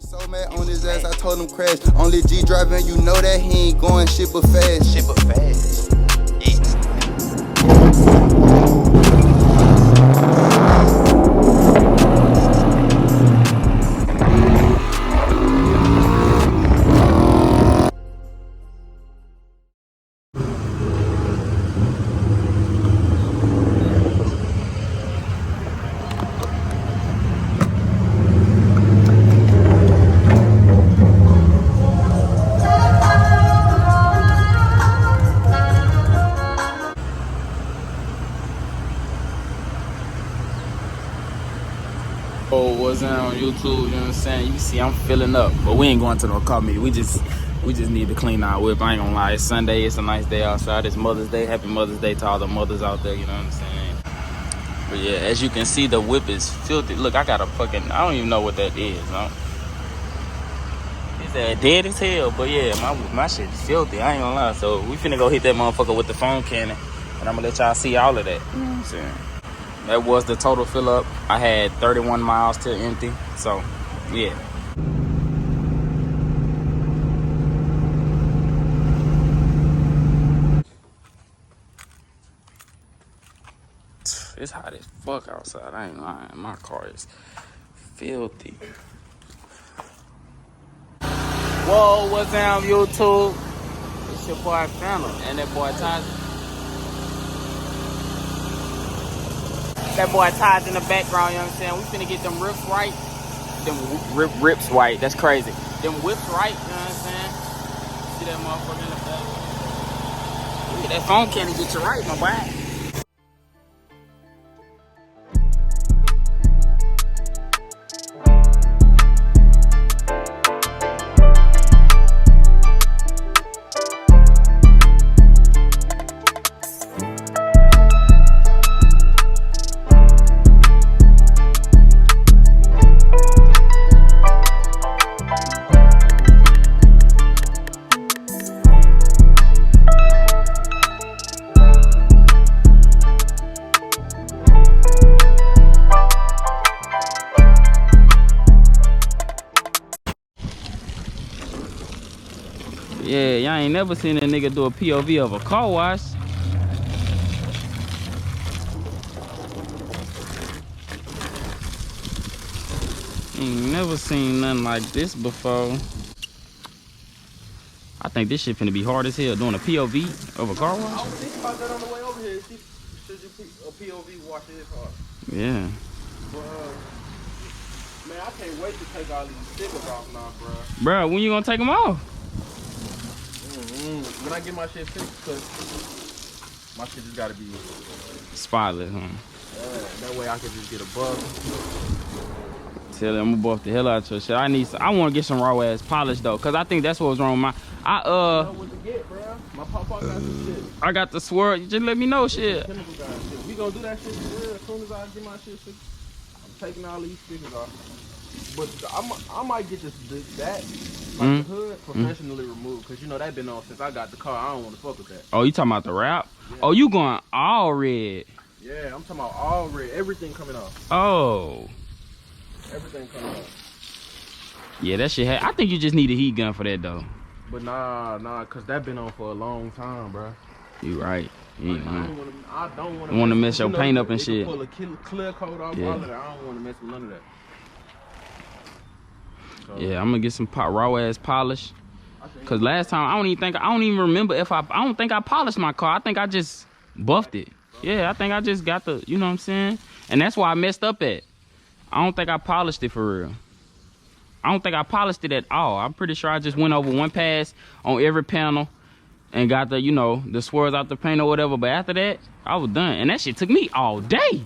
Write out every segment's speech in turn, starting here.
So mad on his ass, I told him crash. Only G driving, you know that he ain't going shit but fast. Shit but fast. Oh, what's on YouTube, you know what I'm saying? You can see I'm filling up, but we ain't going to no car meet. We just need to clean our whip. I ain't gonna lie, it's Sunday, it's a nice day outside. It's Mother's Day. Happy Mother's Day to all the mothers out there, you know what I'm saying? But yeah, as you can see, the whip is filthy. Look, I got a fucking, I don't even know what that is, no? It's dead as hell, but yeah, my shit is filthy, I ain't gonna lie. So we finna go hit that motherfucker with the foam cannon, and I'm gonna let y'all see all of that, you know what I'm saying? That was the total fill up. I had 31 miles till empty. So, yeah. It's hot as fuck outside. I ain't lying. My car is filthy. Whoa, what's down, YouTube? It's your boy Phantom and that boy Tahj. That boy Tahj in the background, you know what I'm saying? We finna get them rips right. Them rips right. That's crazy. Them whips right, you know what I'm saying? See that motherfucker in the back? Look at that phone cannon get you right, my boy. Yeah, y'all ain't never seen a nigga do a POV of a car wash. Ain't never seen nothing like this before. I think this shit finna be hard as hell doing a POV of a car wash. I was thinking about that on the way over here. Should you a POV wash his car? Yeah. But, man, I can't wait to take all these stickers off now, bro. Bro, when you gonna take them off? When I get my shit fixed, cause my shit just gotta be Spotless, huh? that way I can just get a bug. Tell them I'm gonna buff the hell out of your shit. I wanna get some raw ass polish though, cause I think that's what was wrong with my. I know what to get, bro. My papa got some shit. I got the swirl. You just let me know shit. We gonna do that shit for real as soon as I get my shit fixed. I'm taking all these stickers off. But I might get that the hood professionally removed, cause you know that been on since I got the car. I don't want to fuck with that. Oh, you talking about the wrap? Yeah. Oh, you going all red? Yeah, I'm talking about all red. Everything coming off. Oh. Everything coming off. Yeah, that shit. I think you just need a heat gun for that though. But nah, cause that been on for a long time, bro. You right. I don't want to mess your paint up and shit. Pull a clear coat off all of that. I don't want to mess with none of that. So, yeah, I'm gonna get some raw ass polish. Cause last time I don't even remember if I don't think I polished my car. I think I just buffed it. Yeah, I think I just got the, you know what I'm saying? And that's why I messed up at. I don't think I polished it for real. I don't think I polished it at all. I'm pretty sure I just went over one pass on every panel and got the, you know, the swirls out the paint or whatever. But after that, I was done. And that shit took me all day.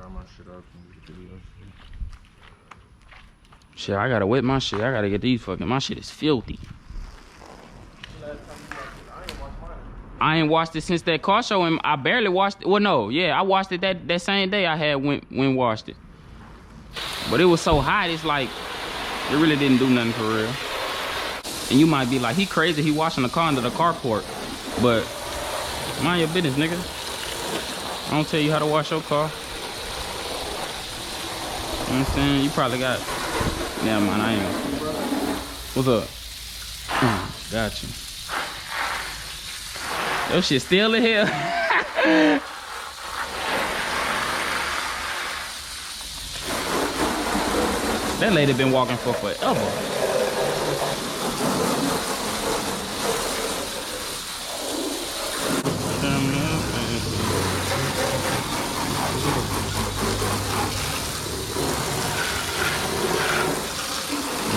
dry my shit up and get the video. Shit, I gotta wet my shit. I gotta get these fucking, my shit is filthy. I ain't washed it since that car show, and I barely washed it. Well, no, yeah, I washed it that same day I had went washed it. But it was so hot, it's like, it really didn't do nothing for real. And you might be like, he crazy, he washing the car under the carport. But Mind your business, nigga. I don't tell you how to wash your car. You know what I'm saying? You probably got... Never mind, I ain't gonna... What's up? Got you. Your shit still in here. That lady been walking for forever.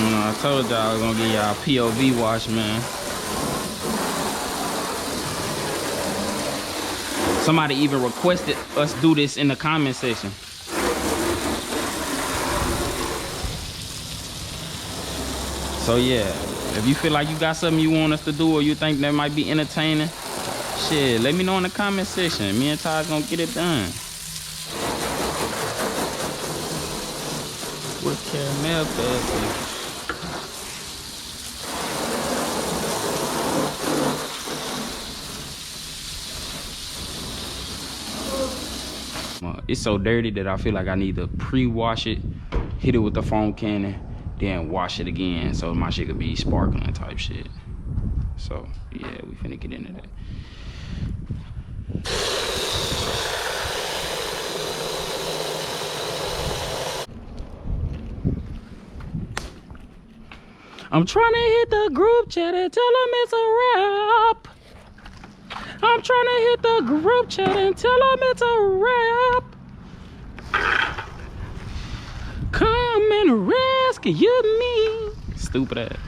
I told y'all I was gonna get y'all POV wash, man. Somebody even requested us do this in the comment section. So yeah, if you feel like you got something you want us to do or you think that might be entertaining, shit, let me know in the comment section. Me and Tahj gonna get it done. With caramel pasty. It's so dirty that I feel like I need to pre-wash it, hit it with the foam cannon, then wash it again so my shit could be sparkling type shit. So yeah, we finna get into that. I'm trying to hit the group chat and tell them it's a wrap. I'm trying to hit the group chat and tell them it's a wrap. Come and rescue me. Stupid ass.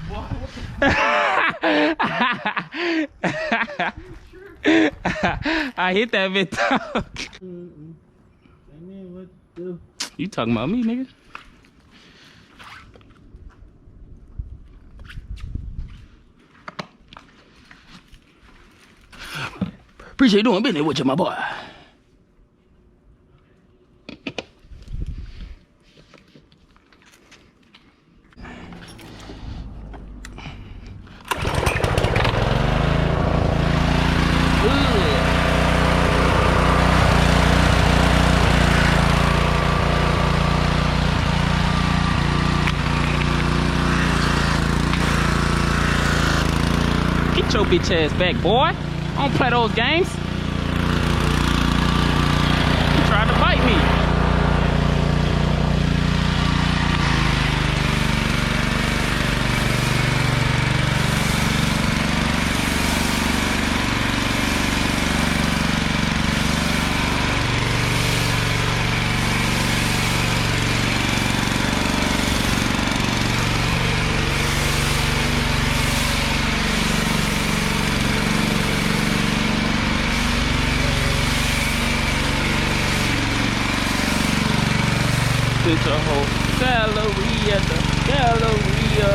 I hit that bit though. You talking about me, nigga? Appreciate you doing business with you, my boy. Get your bitch ass back, boy. I don't play those games. You tried to bite me. Put your whole salary at the Galleria.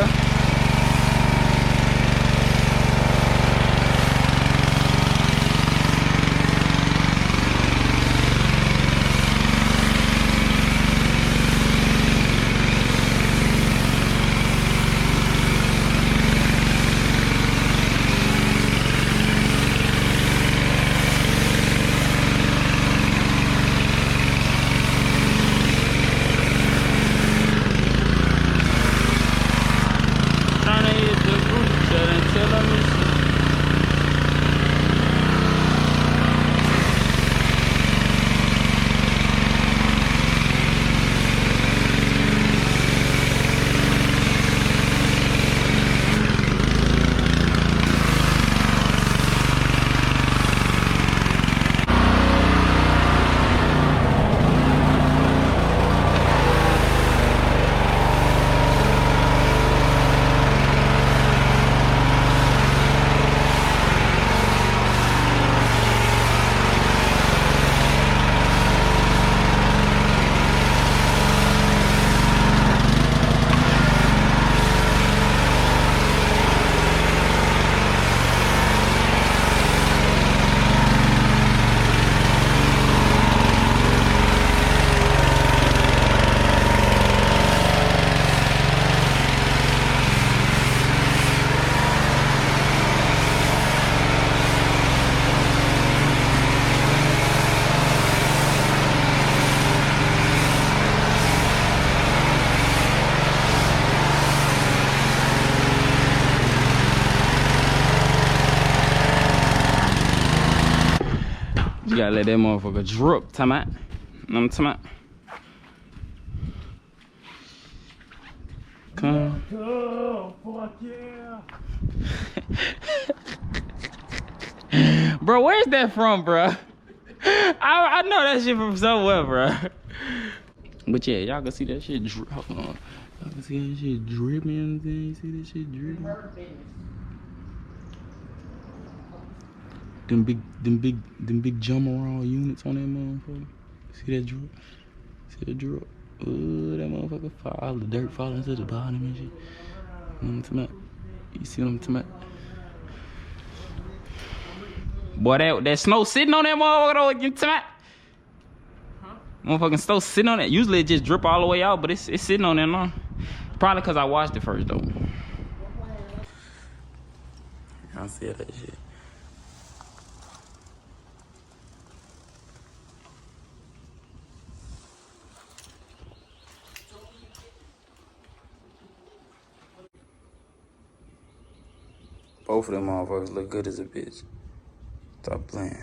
You gotta let that motherfucker drip. Time out. I'm talking about. Come. Oh, fuck yeah. Bro, where's that from, bro? I know that shit from somewhere, bro. But yeah, y'all can see that shit drip. Hold on. Y'all can see that shit dripping. You see that shit dripping? Them big jump around units on that motherfucker. See that drip? See that drip? Ooh, that motherfucker fall. The dirt falling to the bottom and shit. You know what I'm talking about? You see what I'm talking about? Boy, that snow sitting on that motherfucker though, you talking about? Motherfucking snow sitting on that. Usually it just drip all the way out, but it's sitting on there now. Probably because I washed it first though. I see that shit. Both of them motherfuckers look good as a bitch. Stop playing.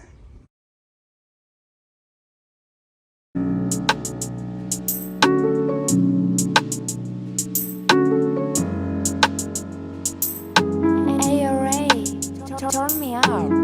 Hey, Ray, turn me out.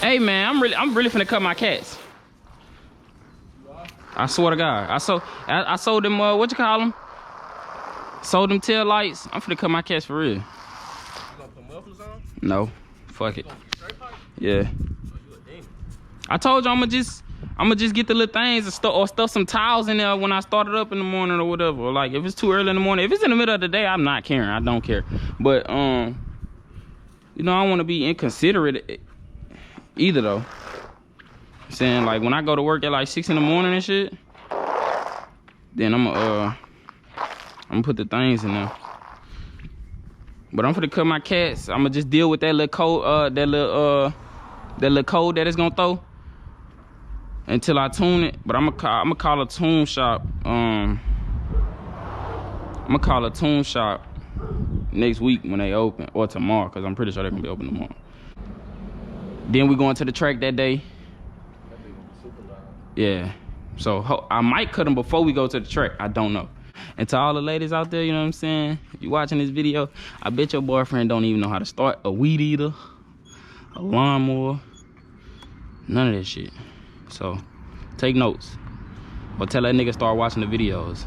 Hey man, I'm really finna cut my cats. I swear to God. I sold them what you call them? Sold them tail lights. I'm finna cut my cats for real. You gonna put mufflers on? No. Fuck it. You gonna be straight pipe? Yeah. Oh, you a demon. I told you I'ma just get the little things and stuff some towels in there when I start it up in the morning or whatever. Or like if it's too early in the morning. If it's in the middle of the day, I'm not caring. I don't care. But you know, I don't wanna be inconsiderate either though. I'm saying like when I go to work at like 6 in the morning and shit, then I'm gonna put the things in there. But I'm finna cut my cats. I'm gonna just deal with that little code, that little code that it's gonna throw until I tune it. But I'm gonna call a tune shop. I'm gonna call a tune shop next week when they open, or tomorrow, cause I'm pretty sure they're gonna be open tomorrow. Then we going to the track that day. Yeah. So I might cut them before we go to the track. I don't know. And to all the ladies out there, you know what I'm saying? If you watching this video, I bet your boyfriend don't even know how to start a weed eater a lawnmower, none of that shit. So take notes, or tell that nigga start watching the videos.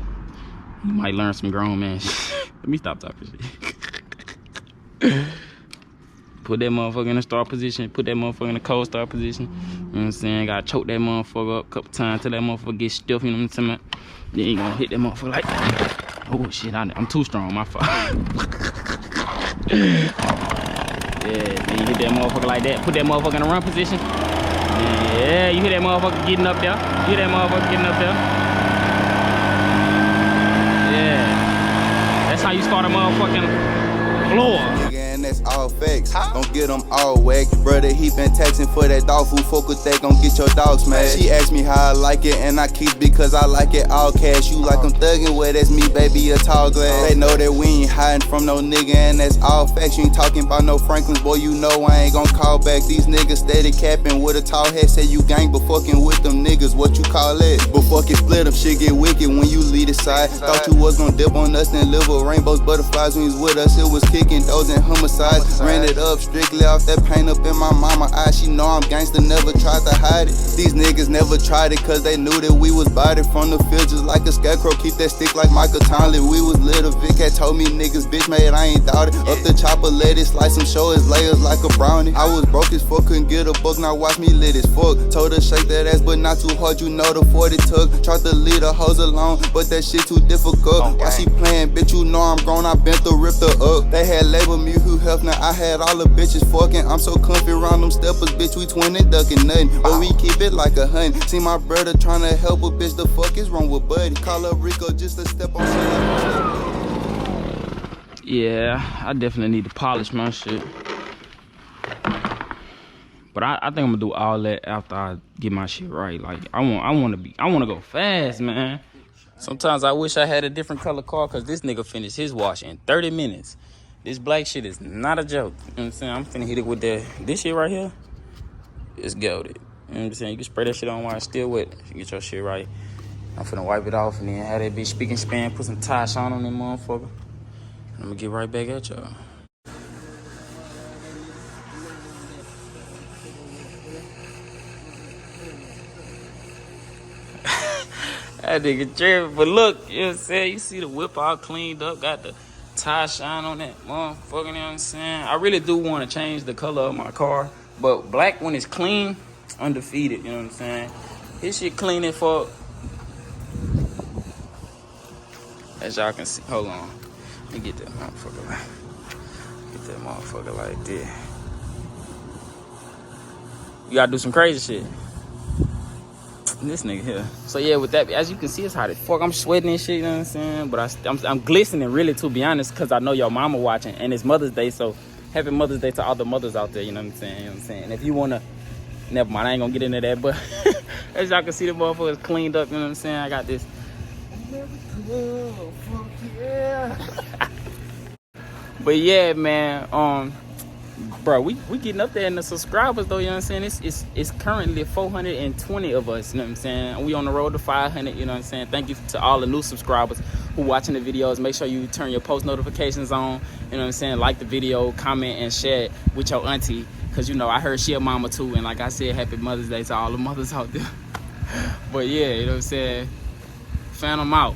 You might learn some grown man shit. Let me stop talking shit. Put that motherfucker in the start position, put that motherfucker in the cold start position. You know what I'm saying? Gotta choke that motherfucker up a couple times till that motherfucker get stiff, you know what I'm saying? Then you gonna hit that motherfucker like that. Oh shit, I'm too strong, my fault. Yeah, then you hit that motherfucker like that. Put that motherfucker in the run position. Yeah, you hear that motherfucker getting up there. You hear that motherfucker getting up there. Yeah. That's how you start a motherfucking floor. And that's all facts. Don't get them all whacked. Brother, he been taxing for that dog food. Fuck with that, gon' get your dog smashed. She asked me how I like it, and I keep because I like it all cash. You like I'm thugging, well, that's me, baby, a tall glass. They know that we ain't hiding from no nigga, and that's all facts. You ain't talking about no Franklins, boy, you know I ain't gon' call back. These niggas steady capping with a tall head. Say you gang, but fucking with them niggas, what you call it? But fuck it, split them, shit get wicked when you lead aside. Thought you was gon' dip on us and live with rainbows, butterflies. When you was with us, it was kicking those and homicides. Ran it up strictly off that paint up in my mama eyes. She know I'm gangster, never tried to hide it. These niggas never tried it cause they knew that we was bodied from the field just like a scarecrow. Keep that stick like Michael Townley. We was little, Vic had told me niggas bitch made, I ain't doubt it. Up the chopper, let it slice him, show his layers like a brownie. I was broke as fuck, couldn't get a buck, now watch me lit as fuck. Told her shake that ass but not too hard, you know the 40 took. Tried to lead the hoes alone, but that shit too difficult. Why she playing, bitch, you know I'm grown, I bent her, ripped her up. They had labeled me who helped, now I had all the bitches fucking. I'm so comfy around them steppers, bitch, we twinning, ducking nothing. But we keep it like a hunt. See my brother trying to help a bitch, the fuck is wrong with Buddy? Call up Rico just to step on shit. Yeah, I definitely need to polish my shit. But I think I'm gonna do all that after I get my shit right. Like I wanna go fast, man. Sometimes I wish I had a different color car cause this nigga finished his wash in 30 minutes. This black shit is not a joke. You know what I'm saying? I'm finna hit it with this shit right here. It's goated. You know what I'm saying? You can spray that shit on while it's still wet. If you get your shit right. I'm finna wipe it off and then have that bitch speaking span, put some tahj on that motherfucker. And I'm gonna get right back at y'all. That nigga tripping, but look, you know what I'm saying? You see the whip all cleaned up, got the tie shine on that motherfucker, you know what I'm saying? I really do want to change the color of my car, but black when it's clean, undefeated, you know what I'm saying? His shit clean as fuck. As y'all can see, hold on. Let me get that motherfucker like this. You gotta do some crazy shit. This nigga here. So yeah, with that, as you can see, it's hot as fuck. I'm sweating and shit, you know what I'm saying? But I'm glistening really, to be honest, because I know your mama watching and it's Mother's Day, so happy Mother's Day to all the mothers out there, you know what I'm saying? You know what I'm saying? And if you wanna, never mind, I ain't gonna get into that, but as y'all can see, the motherfucker's cleaned up, you know what I'm saying? I got this. Fuck yeah. But yeah, man, bro, we getting up there in the subscribers though, you know what I'm saying? It's currently 420 of us, you know what I'm saying? We on the road to 500, you know what I'm saying? Thank you to all the new subscribers who watching the videos. Make sure you turn your post notifications on, you know what I'm saying? Like the video, comment, and share it with your auntie, because, you know, I heard she a mama too, and like I said, happy Mother's Day to all the mothers out there. But yeah, you know what I'm saying? Fan them out.